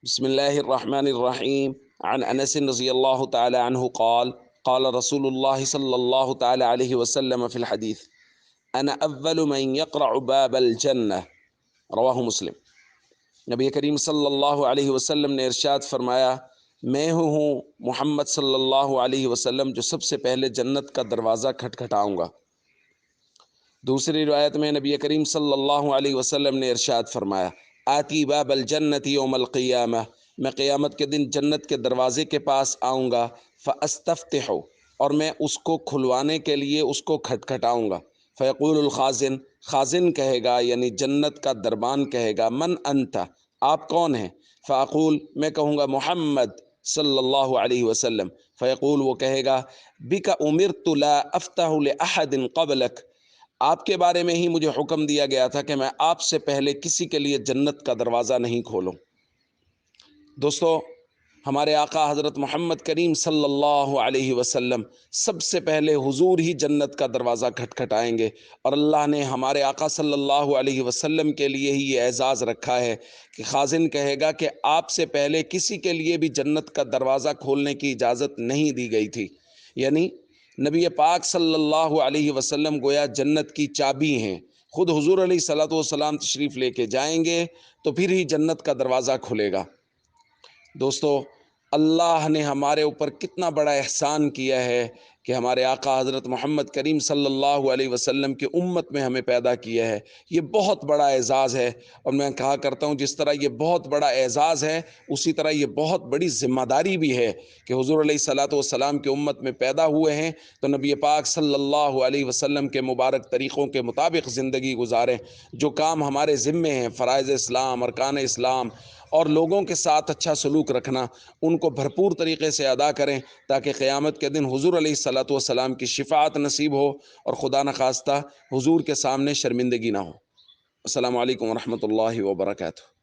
بسم الله الرحمن الرحيم. عن أنس رضي الله تعالى عنه قال قال رسول الله صلى الله تعالى عليه وسلم في الحديث: أنا أول من يقرع باب الجنة. رواہ مسلم۔ نبی کریم صلی اللہ علیہ وسلم نے ارشاد فرمایا، میں ہوں محمد صلی اللہ علیہ وسلم جو سب سے پہلے جنت کا دروازہ کھٹکھٹاؤں گا۔ دوسری روایت میں نبی کریم صلی اللہ علیہ وسلم نے ارشاد فرمایا، آتی باب الجنت یوم القیامہ، میں قیامت کے دن جنت کے دروازے کے پاس آؤں گا، فاستفتح، اور میں اس کو کھلوانے کے لیے اس کو کھٹکھٹاؤں گا، فیقول الخازن، خازن کہے گا یعنی جنت کا دربان کہے گا، من انت، آپ کون ہیں؟ فاقول، میں کہوں گا محمد صلی اللہ علیہ وسلم، فیقول، وہ کہے گا، بک امرت لا افتح لاحد قبلک، آپ کے بارے میں ہی مجھے حکم دیا گیا تھا کہ میں آپ سے پہلے کسی کے لیے جنت کا دروازہ نہیں کھولوں۔ دوستو، ہمارے آقا حضرت محمد کریم صلی اللہ علیہ وسلم سب سے پہلے حضور ہی جنت کا دروازہ کھٹکھٹائیں گے، اور اللہ نے ہمارے آقا صلی اللہ علیہ وسلم کے لیے ہی یہ اعزاز رکھا ہے کہ خازن کہے گا کہ آپ سے پہلے کسی کے لیے بھی جنت کا دروازہ کھولنے کی اجازت نہیں دی گئی تھی، یعنی نبی پاک صلی اللہ علیہ وسلم گویا جنت کی چابی ہیں، خود حضور علیہ الصلوۃ والسلام تشریف لے کے جائیں گے تو پھر ہی جنت کا دروازہ کھلے گا۔ دوستو، اللہ نے ہمارے اوپر کتنا بڑا احسان کیا ہے کہ ہمارے آقا حضرت محمد کریم صلی اللہ علیہ وسلم کی امت میں ہمیں پیدا کیا ہے۔ یہ بہت بڑا اعزاز ہے، اور میں کہا کرتا ہوں جس طرح یہ بہت بڑا اعزاز ہے اسی طرح یہ بہت بڑی ذمہ داری بھی ہے کہ حضور علیہ الصلوۃ والسلام کی امت میں پیدا ہوئے ہیں تو نبی پاک صلی اللہ علیہ وسلم کے مبارک طریقوں کے مطابق زندگی گزاریں۔ جو کام ہمارے ذمے ہیں، فرائض اسلام، ارکان اسلام اور لوگوں کے ساتھ اچھا سلوک رکھنا، ان کو بھرپور طریقے سے ادا کریں تاکہ قیامت کے دن حضور علیہ الصلوۃ والسلام کی شفاعت نصیب ہو اور خدا نخواستہ حضور کے سامنے شرمندگی نہ ہو۔ السلام علیکم ورحمۃ اللہ وبرکاتہ۔